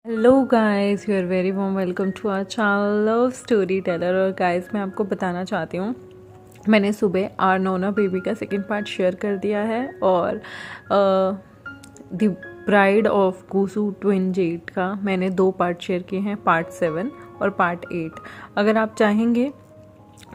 Hello guys, you are very warm welcome to our channel love story teller. और guys, मैं आपको बताना चाहती हूँ, मैंने सुबह आर नोना बेबी का सेकंड पार्ट शेयर कर दिया है और द ब्राइड ऑफ कुसु ट्विन जेट का मैंने 2 पार्ट शेयर किए हैं, पार्ट 7 और पार्ट 8। अगर आप चाहेंगे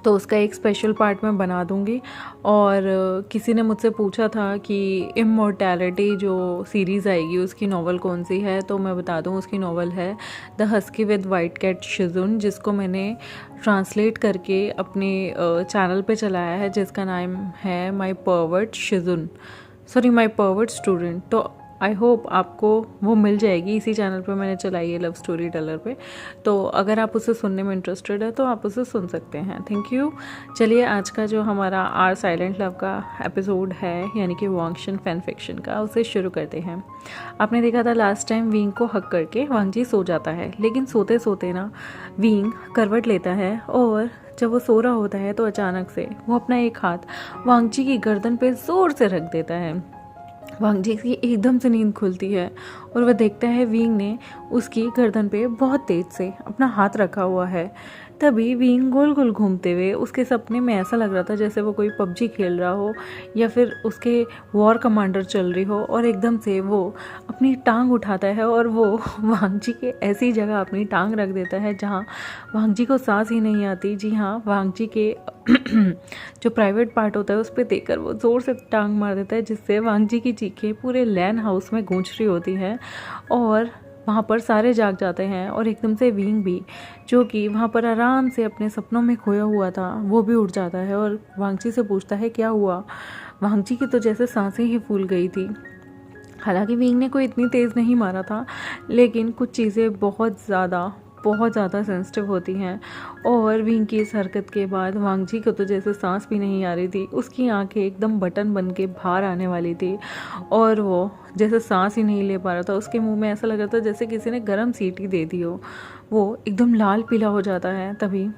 तो उसका एक स्पेशल पार्ट मैं बना दूंगी। और किसी ने मुझसे पूछा था कि इमॉर्टैलिटी जो सीरीज़ आएगी उसकी नॉवल कौन सी है, तो मैं बता दूं उसकी नॉवल है the husky with white cat Shizun, जिसको मैंने ट्रांसलेट करके अपने चैनल पे चलाया है, जिसका नाम है my pervert Shizun, sorry my pervert student. तो आई होप आपको वो मिल जाएगी, इसी चैनल पे मैंने चलाई है लव स्टोरी टेलर पे। तो अगर आप उसे सुनने में इंटरेस्टेड है तो आप उसे सुन सकते हैं। Thank you. चलिए, आज का जो हमारा आर साइलेंट लव का एपिसोड है, यानी कि वांगशन फैन फिक्शन का, उसे शुरू करते हैं। आपने देखा था लास्ट टाइम विंग को हक करके वांगजी सो जाता है, लेकिन सोते सोते ना विंग करवट लेता है और जब वो सो रहा होता है तो अचानक से वो अपना एक हाथ वांगजी की गर्दन पे जोर से रख देता है। वांगजी की एकदम से नींद खुलती है और वह देखता है विंग ने उसकी गर्दन पे बहुत तेज से अपना हाथ रखा हुआ है। तभी विंग गोल गोल घूमते हुए उसके सपने में ऐसा लग रहा था जैसे वो कोई पबजी खेल रहा हो या फिर उसके वॉर कमांडर चल रही हो, और एकदम से वो अपनी टांग उठाता है और वो वांगजी के ऐसी जगह अपनी टांग रख देता है जहाँ वांगजी को सांस ही नहीं आती। जी हाँ, वांगजी के जो प्राइवेट पार्ट होता है उस पर देकर वो ज़ोर से टांग मार देता है, जिससे वांगजी की चीखें पूरे लैन हाउस में गूंज रही होती हैं और वहाँ पर सारे जाग जाते हैं। और एकदम से विंग भी, जो कि वहाँ पर आराम से अपने सपनों में खोया हुआ था, वो भी उठ जाता है और वांगजी से पूछता है क्या हुआ। वांगजी की तो जैसे सांसें ही फूल गई थी। हालांकि विंग ने कोई इतनी तेज़ नहीं मारा था, लेकिन कुछ चीज़ें बहुत ज़्यादा सेंसिटिव होती हैं। और विंग की इस हरकत के बाद वांगजी को तो जैसे सांस भी नहीं आ रही थी, उसकी आंखें एकदम बटन बन के बाहर आने वाली थी और वो जैसे सांस ही नहीं ले पा रहा था। उसके मुंह में ऐसा लग रहा था जैसे किसी ने गर्म सीटी दे दी हो। वो एकदम लाल पीला हो जाता है। तभी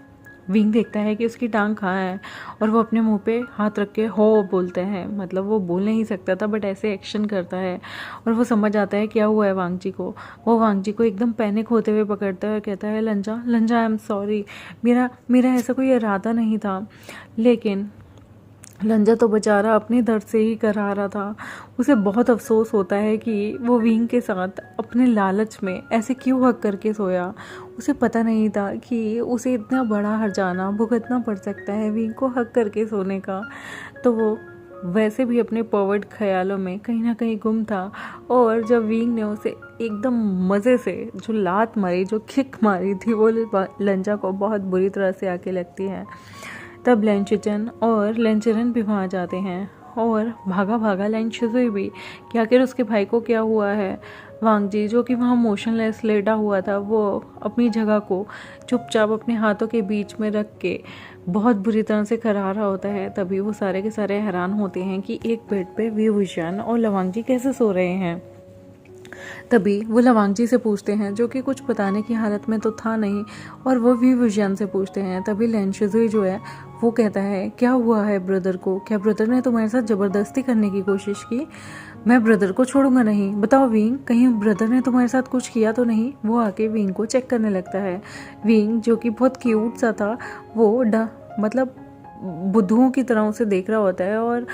विंग देखता है कि उसकी टांग कहाँ है और वो अपने मुंह पे हाथ रख के हो बोलते हैं, मतलब वो बोल नहीं सकता था बट ऐसे एक्शन करता है। और वो समझ आता है क्या हुआ है वांगजी को। वो वांगजी को एकदम पैनिक होते हुए पकड़ता है और कहता है लंजा लंजा, आई एम सॉरी, मेरा मेरा ऐसा कोई इरादा नहीं था। लेकिन लंजा तो बेचारा अपने दर्द से ही करा रहा था। उसे बहुत अफसोस होता है कि वो विंग के साथ अपने लालच में ऐसे क्यों हक करके सोया। उसे पता नहीं था कि उसे इतना बड़ा हर्जाना भुगतना पड़ सकता है विंग को हक करके सोने का। तो वो वैसे भी अपने परवर्ट ख्यालों में कहीं ना कहीं गुम था। और जब विंग ने उसे एकदम मज़े से जो लात मारी, जो किक मारी थी, वो लंजा को बहुत बुरी तरह से आके लगती है। तब लेंचिचन और लेंचरन भी वहाँ जाते हैं और भागा भागा लेंचुजुई भी कि आखिर उसके भाई को क्या हुआ है। वांगजी, जो कि वहाँ मोशनलेस लेटा हुआ था, वो अपनी जगह को चुपचाप अपने हाथों के बीच में रख के बहुत बुरी तरह से करा रहा होता है। तभी वो सारे के सारे हैरान होते हैं कि एक बेड पे विभूषण और लवांगजी कैसे सो रहे हैं। तभी वो लवांगजी से पूछते हैं, जो कि कुछ बताने की हालत में तो था नहीं, और वो विभूषण से पूछते हैं। तभी लेंशुजुई जो है वो कहता है क्या हुआ है ब्रदर को, क्या ब्रदर ने तुम्हारे साथ ज़बरदस्ती करने की कोशिश की? मैं ब्रदर को छोड़ूंगा नहीं। बताओ विंग, कहीं ब्रदर ने तुम्हारे साथ कुछ किया तो नहीं? वो आके विंग को चेक करने लगता है। विंग, जो कि बहुत क्यूट सा था, वो मतलब बुद्धुओं की तरह उसे देख रहा होता है। और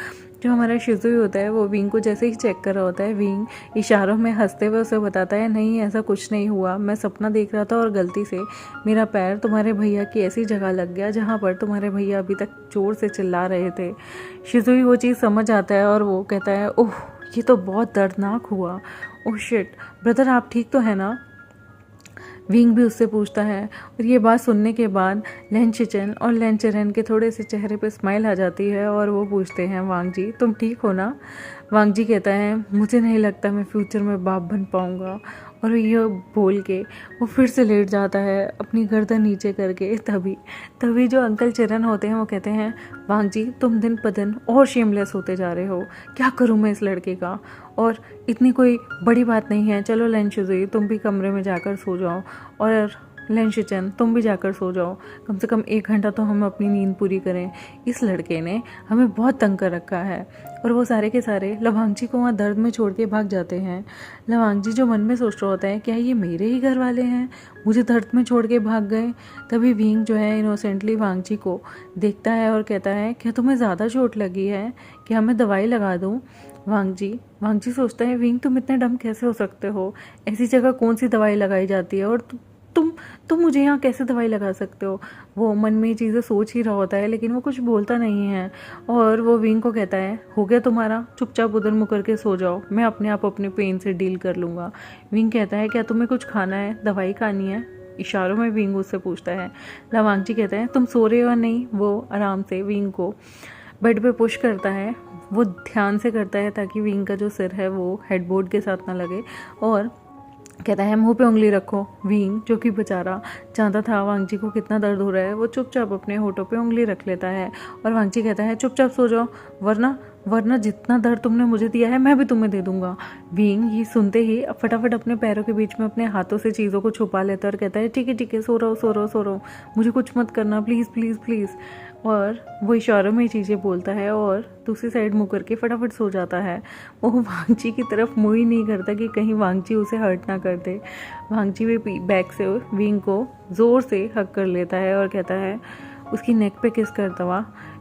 जो हमारा शिजुई होता है वो विंग को जैसे ही चेक कर रहा होता है, विंग इशारों में हंसते हुए उसे बताता है नहीं ऐसा कुछ नहीं हुआ, मैं सपना देख रहा था और गलती से मेरा पैर तुम्हारे भैया की ऐसी जगह लग गया जहाँ पर तुम्हारे भैया अभी तक जोर से चिल्ला रहे थे। शिजुई वो चीज़ समझ आता है और वो कहता है ओह, ये तो बहुत दर्दनाक हुआ। ओह शिट, ब्रदर आप ठीक तो है ना? विंग भी उससे पूछता है। और ये बात सुनने के बाद लेंचिचन और लेंचरन के थोड़े से चेहरे पे स्माइल आ जाती है और वो पूछते हैं वांगजी तुम ठीक हो ना? वांगजी कहता है मुझे नहीं लगता मैं फ्यूचर में बाप बन पाऊँगा। और ये बोल के वो फिर से लेट जाता है अपनी गर्दन नीचे करके। तभी जो अंकल चरण होते हैं वो कहते हैं वांगजी तुम दिन ब दिन और शेमलेस होते जा रहे हो, क्या करूँ मैं इस लड़के का? और इतनी कोई बड़ी बात नहीं है, चलो लेंशुजुई तुम भी कमरे में जाकर सो जाओ। और लेंशिचन तुम भी जाकर सो जाओ, कम से कम 1 घंटा तो हम अपनी नींद पूरी करें, इस लड़के ने हमें बहुत तंग कर रखा है। और वो सारे के सारे लवांगजी को वहाँ दर्द में छोड़ के भाग जाते हैं। लवांगजी जो मन में सोच रहा होता है क्या ये मेरे ही घर वाले हैं, मुझे दर्द में छोड़ के भाग गए। तभी विंग जो है इनोसेंटली वांगजी को देखता है और कहता है क्या तुम्हें ज़्यादा चोट लगी है, क्या मैं दवाई लगा दूँ। वांगजी सोचता है विंग तुम इतने डम कैसे हो सकते हो, ऐसी जगह कौन सी दवाई लगाई जाती है, और तुम मुझे यहाँ कैसे दवाई लगा सकते हो। वो मन में ये चीज़ें सोच ही रहा होता है लेकिन वो कुछ बोलता नहीं है। और वो विंग को कहता है हो गया तुम्हारा, चुपचाप उधर मुँह करके सो जाओ, मैं अपने आप अपने पेन से डील कर लूँगा। विंग कहता है क्या तुम्हें कुछ खाना है, दवाई खानी है, इशारों में विंग उससे पूछता है। लवांगजी कहता है तुम सो रहे हो या नहीं। वो आराम से विंग को बेड पे पुश करता है, वो ध्यान से करता है ताकि विंग का जो सिर है वो हेडबोर्ड के साथ ना लगे, और कहता है मुंह पे उंगली रखो। विंग जो कि बेचारा जानता था वांगजी को कितना दर्द हो रहा है, वो चुपचाप अपने होठों पे उंगली रख लेता है। और वांगजी कहता है चुपचाप सो जाओ, वरना जितना दर्द तुमने मुझे दिया है मैं भी तुम्हें दे दूंगा। विंग ये सुनते ही फटाफट अपने पैरों के बीच में अपने हाथों से चीज़ों को छुपा लेता है और कहता है ठीक है, सो रहा हूँ, मुझे कुछ मत करना, प्लीज़ प्लीज़ प्लीज़। और वो इशारों में चीज़ें बोलता है और दूसरी साइड मुँह करके फटाफट सो जाता है। वो वांगजी की तरफ मुँह ही नहीं करता कि कहीं वांगजी उसे हर्ट ना कर दे। वांगजी भी बैक से विंग को ज़ोर से हक कर लेता है और कहता है उसकी नेक पे किस करता हुआ,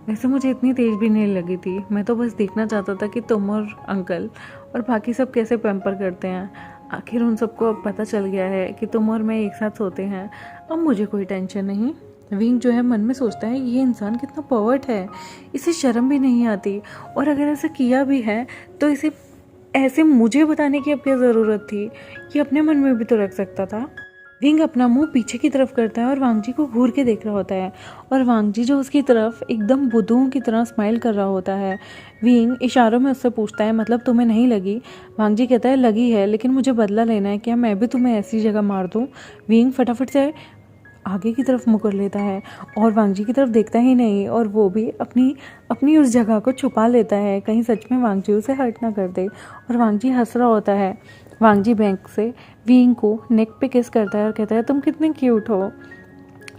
वैसे मुझे इतनी तेज़ भी नहीं लगी थी, मैं तो बस देखना चाहता था कि तुम और अंकल और बाकी सब कैसे पैम्पर करते हैं। आखिर उन सबको अब पता चल गया है कि तुम और मैं एक साथ सोते हैं, अब मुझे कोई टेंशन नहीं। विंग जो है मन में सोचता है ये इंसान कितना पर्वर्ट है, इसे शर्म भी नहीं आती, और अगर ऐसा किया भी है तो इसे ऐसे मुझे बताने की अब क्या ज़रूरत थी, ये अपने मन में भी तो रख सकता था। विंग अपना मुंह पीछे की तरफ करता है और वांगजी को घूर के देख रहा होता है, और वांगजी जो उसकी तरफ एकदम बुद्धुओं की तरह स्माइल कर रहा होता है। विंग इशारों में उससे पूछता है मतलब तुम्हें नहीं लगी। वांगजी कहता है लगी है, लेकिन मुझे बदला लेना है, क्या मैं भी तुम्हें ऐसी जगह मार दूँ। विंग फटाफट से आगे की तरफ मुकर लेता है और वांगजी की तरफ देखता ही नहीं, और वो भी अपनी उस जगह को छुपा लेता है कहीं सच में वांगजी उसे हर्ट ना कर दे। और वांगजी हंस रहा होता है। वांगजी बैंक से विंग को नेक पे किस करता है और कहता है तुम कितने क्यूट हो,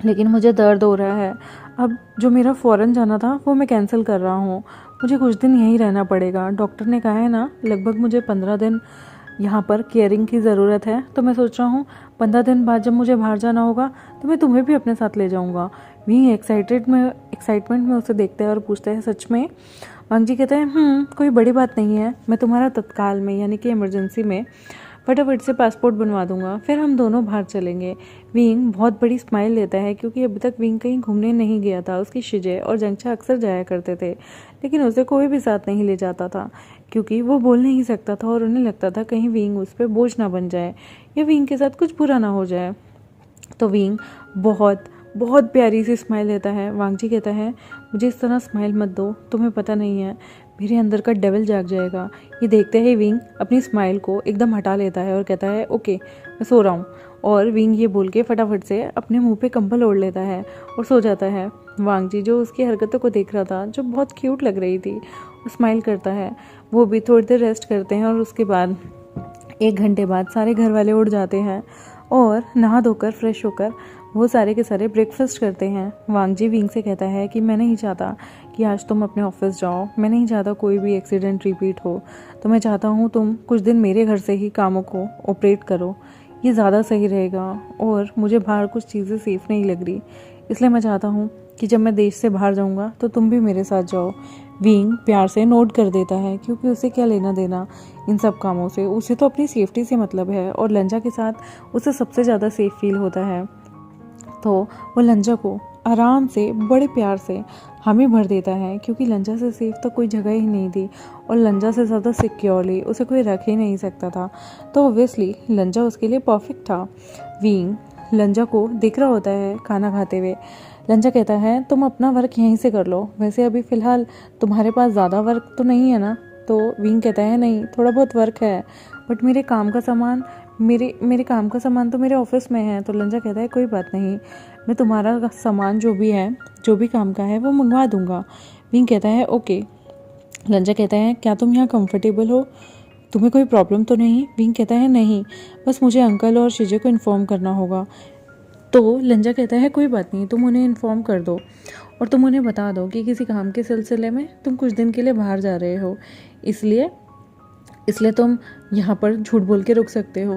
लेकिन मुझे दर्द हो रहा है, अब जो मेरा फ़ौरन जाना था वो मैं कैंसिल कर रहा हूँ, मुझे कुछ दिन यहीं रहना पड़ेगा। डॉक्टर ने कहा है ना लगभग मुझे 15 दिन यहाँ पर केयरिंग की ज़रूरत है, तो मैं सोच रहा हूँ 15 दिन बाद जब मुझे बाहर जाना होगा तो मैं तुम्हें भी अपने साथ ले जाऊँगा। विंग एक्साइटमेंट में उसे देखता है और पूछता है सच में। वांगजी कहता है कोई बड़ी बात नहीं है, मैं तुम्हारा तत्काल में यानी कि इमरजेंसी में फटाफट से पासपोर्ट बनवा दूंगा, फिर हम दोनों बाहर चलेंगे। विंग बहुत बड़ी स्माइल लेता है क्योंकि अभी तक विंग कहीं घूमने नहीं गया था। उसकी शिजे और जंगचा अक्सर जाया करते थे, लेकिन उसे कोई भी साथ नहीं ले जाता था क्योंकि वो बोल नहीं सकता था और उन्हें लगता था कहीं विंग उस पर बोझ ना बन जाए या विंग के साथ कुछ बुरा ना हो जाए। तो विंग बहुत प्यारी सी स्माइल लेता है। वांगजी कहता है मुझे इस तरह स्माइल मत दो, तुम्हें पता नहीं है मेरे अंदर का डेविल जाग जाएगा। ये देखते ही विंग अपनी स्माइल को एकदम हटा लेता है और कहता है ओके मैं सो रहा हूँ। और विंग ये बोल के फटाफट से अपने मुंह पे कंबल ओढ़ लेता है और सो जाता है। वांगजी जो उसकी हरकतों को देख रहा था जो बहुत क्यूट लग रही थी, वो स्माइल करता है। वो भी थोड़ी देर रेस्ट करते हैं और उसके बाद 1 घंटे बाद सारे घर वाले उठ जाते हैं और नहा धोकर फ्रेश होकर वो सारे के सारे ब्रेकफास्ट करते हैं। वांगजी विंग से कहता है कि मैं नहीं चाहता कि आज तुम अपने ऑफिस जाओ, मैं नहीं चाहता कोई भी एक्सीडेंट रिपीट हो, तो मैं चाहता हूँ तुम कुछ दिन मेरे घर से ही कामों को ऑपरेट करो, ये ज़्यादा सही रहेगा। और मुझे बाहर कुछ चीज़ें सेफ़ नहीं लग रही, इसलिए मैं चाहता हूँ कि जब मैं देश से बाहर जाऊँगा तो तुम भी मेरे साथ जाओ। विंग प्यार से नोट कर देता है क्योंकि उसे क्या लेना देना इन सब कामों से, उसे तो अपनी सेफ्टी से मतलब है और लंजा के साथ उसे सबसे ज़्यादा सेफ फील होता है। तो वो लंजा को आराम से बड़े प्यार से हामी भर देता है क्योंकि लंजा से सेफ तो कोई जगह ही नहीं थी और लंजा से ज़्यादा सिक्योरली उसे कोई रख ही नहीं सकता था। तो ऑब्वियसली लंजा उसके लिए परफेक्ट था। विंग लंजा को देख रहा होता है खाना खाते हुए। लंजा कहता है तुम अपना वर्क यहीं से कर लो, वैसे अभी फ़िलहाल तुम्हारे पास ज़्यादा वर्क तो नहीं है ना। तो विंग कहता है नहीं, थोड़ा बहुत वर्क है, बट मेरे काम का सामान तो मेरे ऑफिस में है। तो लंजा कहता है कोई बात नहीं, मैं तुम्हारा सामान जो भी काम का है वो मंगवा दूंगा। विंग कहता है ओके। लंजा कहता है क्या तुम यहाँ कंफर्टेबल हो, तुम्हें कोई प्रॉब्लम तो नहीं। विंग कहता है नहीं, बस मुझे अंकल और शिजे को इन्फॉर्म करना होगा। तो लंजा कहता है कोई बात नहीं, तुम उन्हें इन्फॉर्म कर दो और तुम उन्हें बता दो कि किसी काम के सिलसिले में तुम कुछ दिन के लिए बाहर जा रहे हो, इसलिए इसलिए तुम यहाँ पर झूठ बोल के रुक सकते हो।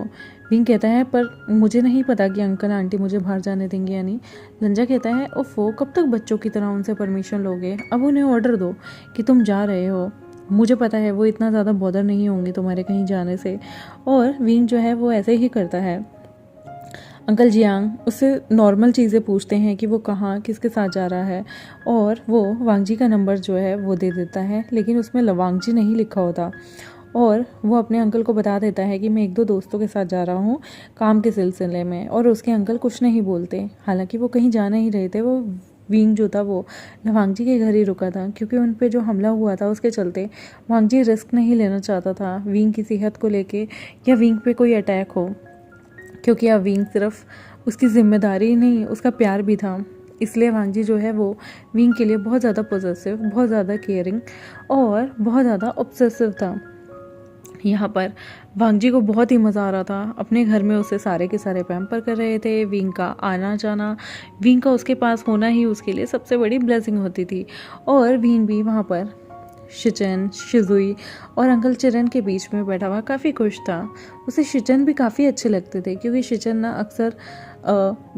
विंग कहता है पर मुझे नहीं पता कि अंकल आंटी मुझे बाहर जाने देंगे या नहीं। लंजा कहता है ओफो, कब तक बच्चों की तरह उनसे परमिशन लोगे, अब उन्हें ऑर्डर दो कि तुम जा रहे हो, मुझे पता है वो इतना ज़्यादा बॉदर नहीं होंगे तुम्हारे कहीं जाने से। और विंग जो है वो ऐसे ही करता है। अंकल जियांग उससे नॉर्मल चीज़ें पूछते हैं कि वो कहाँ किसके साथ जा रहा है, और वो वांगजी का नंबर जो है वो दे देता है, लेकिन उसमें लवांगजी नहीं लिखा होता। और वो अपने अंकल को बता देता है कि मैं एक दो दोस्तों के साथ जा रहा हूँ काम के सिलसिले में, और उसके अंकल कुछ नहीं बोलते। हालांकि वो कहीं जा नहीं रहे थे, वो विंग जो था वो वांगजी के घर ही रुका था, क्योंकि उन पे जो हमला हुआ था उसके चलते वांगजी रिस्क नहीं लेना चाहता था विंग की सेहत को लेके या विंग पे कोई अटैक हो, क्योंकि अब विंग सिर्फ उसकी जिम्मेदारी नहीं उसका प्यार भी था। इसलिए वांगजी जो है वो विंग के लिए बहुत ज़्यादा पॉजिटिव, बहुत ज़्यादा केयरिंग और बहुत ज़्यादा ऑब्सेसिव था। यहाँ पर वांगजी को बहुत ही मज़ा आ रहा था, अपने घर में उसे सारे के सारे पैम्पर कर रहे थे। विंग का आना जाना, विंग का उसके पास होना ही उसके लिए सबसे बड़ी ब्लेसिंग होती थी। और विंग भी वहाँ पर शिचन, शिजुई और अंकल चिरन के बीच में बैठा हुआ काफ़ी खुश था। उसे शिचन भी काफ़ी अच्छे लगते थे, क्योंकि शिचन ना अक्सर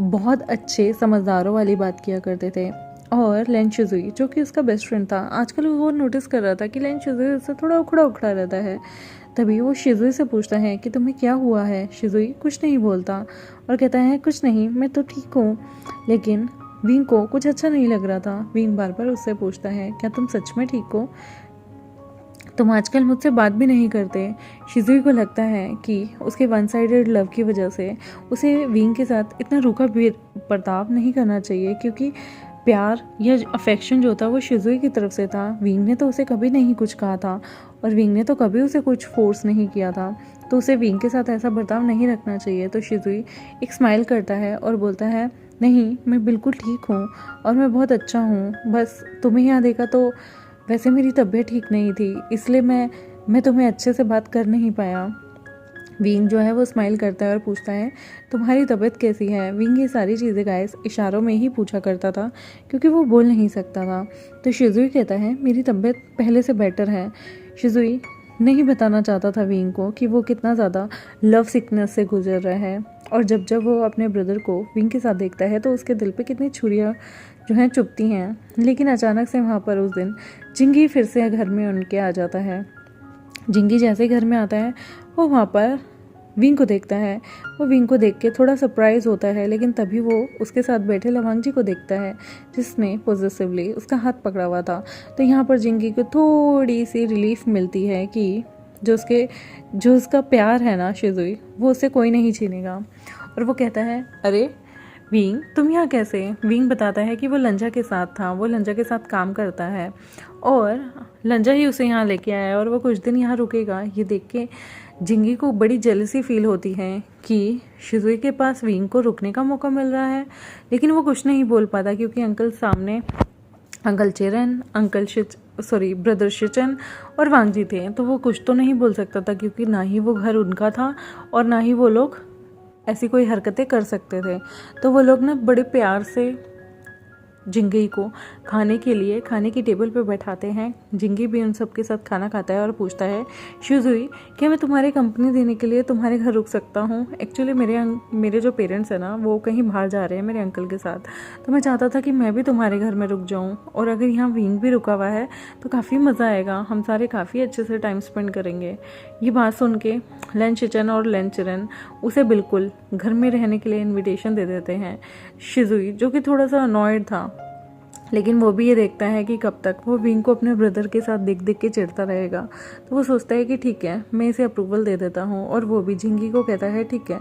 बहुत अच्छे समझदारों वाली बात किया करते थे। और लेन शिजुई जो कि उसका बेस्ट फ्रेंड था, आजकल वो नोटिस कर रहा था कि लेन शिजुई उससे थोड़ा उखड़ा उखड़ा रहता है। तभी वो शिजुई से पूछता है कि तुम्हें क्या हुआ है। शिजुई कुछ नहीं बोलता और कहता है कुछ नहीं, मैं तो ठीक हूँ। लेकिन विंग को कुछ अच्छा नहीं लग रहा था। विंग बार बार उससे पूछता है क्या तुम सच में ठीक हो, तुम आजकल मुझसे बात भी नहीं करते। शिजुई को लगता है कि उसके वन साइडेड लव की वजह से उसे विंग के साथ इतना रूखा बर्ताव नहीं करना चाहिए, क्योंकि प्यार या अफेक्शन जो था वो शिजुई की तरफ से था। विंग ने तो उसे कभी नहीं कुछ कहा था और विंग ने तो कभी उसे कुछ फोर्स नहीं किया था, तो उसे विंग के साथ ऐसा बर्ताव नहीं रखना चाहिए। तो शिजुई एक स्माइल करता है और बोलता है नहीं, मैं बिल्कुल ठीक हूँ और मैं बहुत अच्छा हूँ, बस तुम्हें यहाँ देखा तो वैसे मेरी तबीयत ठीक नहीं थी, इसलिए मैं तुम्हें अच्छे से बात कर नहीं पाया। विंग जो है वो स्माइल करता है और पूछता है तुम्हारी तबीयत कैसी है। विंग ये सारी चीज़ें गाइस इशारों में ही पूछा करता था, क्योंकि वो बोल नहीं सकता था। तो शिजुई कहता है मेरी तबीयत पहले से बेटर है। शिजुई नहीं बताना चाहता था विंग को कि वो कितना ज़्यादा लव सिकनेस से गुजर रहा है, और जब जब वो अपने ब्रदर को विंग के साथ देखता है तो उसके दिल पे कितनी छुरियाँ जो हैं चुभती हैं। लेकिन अचानक से वहाँ पर उस दिन जिंगी फिर से घर में उनके आ जाता है। जिंगी जैसे घर में आता है वो वहाँ पर विंग को देखता है। वो विंग को देख के थोड़ा सरप्राइज होता है, लेकिन तभी वो उसके साथ बैठे लवांगजी को देखता है, जिसने पॉजिटिवली उसका हाथ पकड़ा हुआ था। तो यहाँ पर जिंगी को थोड़ी सी रिलीफ मिलती है कि जो उसका प्यार है ना शिजुई, वो उसे कोई नहीं छीनेगा। और वो कहता है अरे विंग तुम यहाँ कैसे। विंग बताता है कि वो लंजा के साथ था, वो लंजा के साथ काम करता है और लंजा ही उसे यहाँ लेके आया है और वो कुछ दिन यहाँ रुकेगा। ये देख के जिंगी को बड़ी जेलसी फील होती है कि शिजुई के पास विंग को रुकने का मौका मिल रहा है, लेकिन वो कुछ नहीं बोल पाता, क्योंकि अंकल सामने अंकल चिरन, ब्रदर शिचन और वांगजी थे। तो वो कुछ तो नहीं बोल सकता था, क्योंकि ना ही वो घर उनका था और ना ही वो लोग ऐसी कोई हरकतें कर सकते थे। तो वो लोग ना बड़े प्यार से जिंगी को खाने की टेबल पे बैठाते हैं। जिंगी भी उन सब के साथ खाना खाता है और पूछता है शिजुई क्या मैं तुम्हारी कंपनी देने के लिए तुम्हारे घर रुक सकता हूँ। एक्चुअली मेरे जो पेरेंट्स हैं ना वो कहीं बाहर जा रहे हैं मेरे अंकल के साथ, तो मैं चाहता था कि मैं भी तुम्हारे घर में रुक जाऊँ, और अगर यहाँ विंग भी रुका हुआ है तो काफ़ी मज़ा आएगा, हम सारे काफ़ी अच्छे से टाइम स्पेंड करेंगे। ये बात सुन के लेन शिचन और लेन चिरन उसे बिल्कुल घर में रहने के लिए इन्विटेशन दे देते हैं। शिजुई जो कि थोड़ा सा अनॉयड था, लेकिन वो भी ये देखता है कि कब तक वो विंग को अपने ब्रदर के साथ देख देख के चिढ़ता रहेगा, तो वो सोचता है कि ठीक है मैं इसे अप्रूवल दे देता हूँ। और वो भी जिंगी को कहता है ठीक है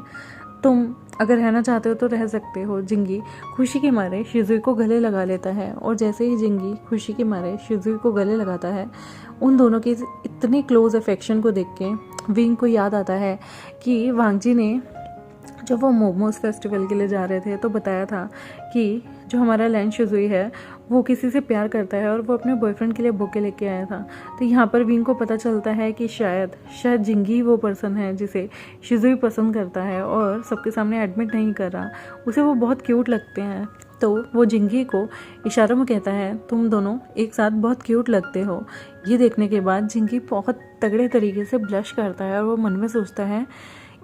तुम अगर रहना चाहते हो तो रह सकते हो। जिंगी खुशी के मारे शिजुई को गले लगा लेता है, और जैसे ही जिंगी खुशी के मारे शिजुई को गले लगाता है, उन दोनों के इतने क्लोज अफेक्शन को देख के विंग को याद आता है कि वांगजी ने जब वो मोमोज फेस्टिवल के लिए जा रहे थे तो बताया था कि जो हमारा लैन शिजुई है वो किसी से प्यार करता है और वो अपने बॉयफ्रेंड के लिए बुके लेके आया था। तो यहाँ पर विंग को पता चलता है कि शायद जिंगी वो पर्सन है जिसे शिजुई पसंद करता है और सबके सामने एडमिट नहीं कर रहा। उसे वो बहुत क्यूट लगते हैं, तो वो जिंगी को इशारों में कहता है तुम दोनों एक साथ बहुत क्यूट लगते हो। ये देखने के बाद जिंगी बहुत तगड़े तरीके से ब्लश करता है और वो मन में सोचता है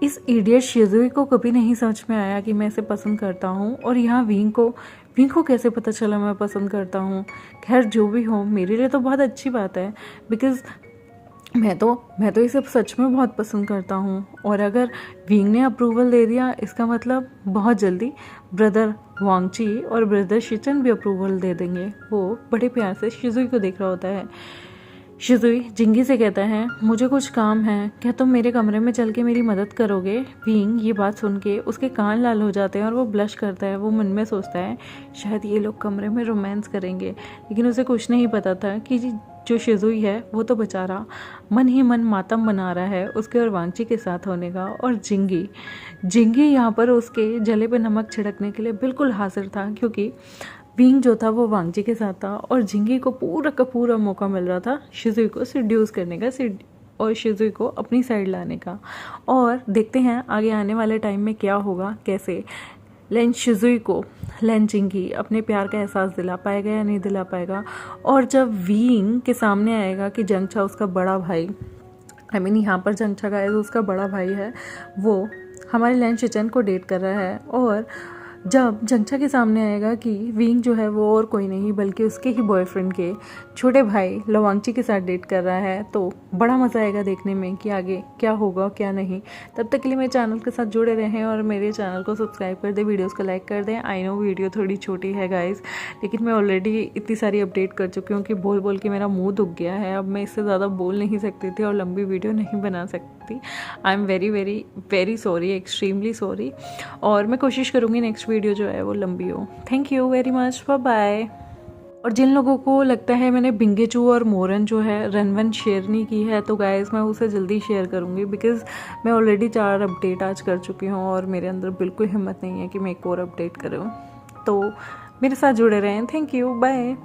इस इडियट शिजुई को कभी नहीं समझ में आया कि मैं इसे पसंद करता हूँ, और यहाँ विंग को कैसे पता चला मैं पसंद करता हूँ। खैर जो भी हो, मेरे लिए तो बहुत अच्छी बात है, बिकॉज़ मैं तो इसे सच में बहुत पसंद करता हूँ। और अगर विंग ने अप्रूवल दे दिया इसका मतलब बहुत जल्दी ब्रदर वांगची और ब्रदर शिचन भी अप्रूवल दे देंगे। वो बड़े प्यार से शिजुई को देख रहा होता है। शिजुई जिंगी से कहता है मुझे कुछ काम है, क्या तुम मेरे कमरे में चल के मेरी मदद करोगे। विंग ये बात सुन के उसके कान लाल हो जाते हैं और वो ब्लश करता है। वो मन में सोचता है शायद ये लोग कमरे में रोमांस करेंगे, लेकिन उसे कुछ नहीं पता था कि जो शिजुई है वो तो बेचारा मन ही मन मातम बना रहा है उसके और वांगची के साथ होने का। और जिंगी यहाँ पर उसके जले पे नमक छिड़कने के लिए बिल्कुल हाजिर था, क्योंकि विंग जो था वो वांगची के साथ था और जिंगी को पूरा का पूरा मौका मिल रहा था शिजुई को सिड्यूस करने का और शिजुई को अपनी साइड लाने का। और देखते हैं आगे आने वाले टाइम में क्या होगा, कैसे लैन शिजुई को लैन जिंगी अपने प्यार का एहसास दिला पाएगा या नहीं दिला पाएगा। और जब विंग के सामने आएगा कि जंगचा उसका बड़ा भाई, यहाँ पर जंगचा का उसका बड़ा भाई है, वो हमारे लैन शिचन को डेट कर रहा है। और जब जंगचा के सामने आएगा कि विंग जो है वो और कोई नहीं बल्कि उसके ही बॉयफ्रेंड के छोटे भाई लवांगची के साथ डेट कर रहा है, तो बड़ा मज़ा आएगा देखने में कि आगे क्या होगा क्या नहीं। तब तक के लिए मेरे चैनल के साथ जुड़े रहें और मेरे चैनल को सब्सक्राइब कर दें, वीडियोस को लाइक कर दें। आई नो वीडियो थोड़ी छोटी है गाइस, लेकिन मैं ऑलरेडी इतनी सारी अपडेट कर चुकी हूँ कि बोल बोल के मेरा मुँह दुख गया है। अब मैं इससे ज़्यादा बोल नहीं सकती थी और लंबी वीडियो नहीं बना सकती। I am very very very sorry, extremely sorry. और मैं कोशिश करूँगी नेक्स्ट वीडियो जो है वो लंबी हो। Thank you very much, bye bye. और जिन लोगों को लगता है मैंने बिंगेचू और मोरन जो है रनवन शेयर नहीं की है, तो गाइस मैं उसे जल्दी शेयर करूँगी, बिकॉज़ मैं ऑलरेडी 4 अपडेट आज कर चुकी हूँ और मेरे अंदर बिल्कुल हिम्मत नहीं है कि मैं एक और अपडेट करूँ। तो मेरे साथ जुड़े रहें। Thank you, bye.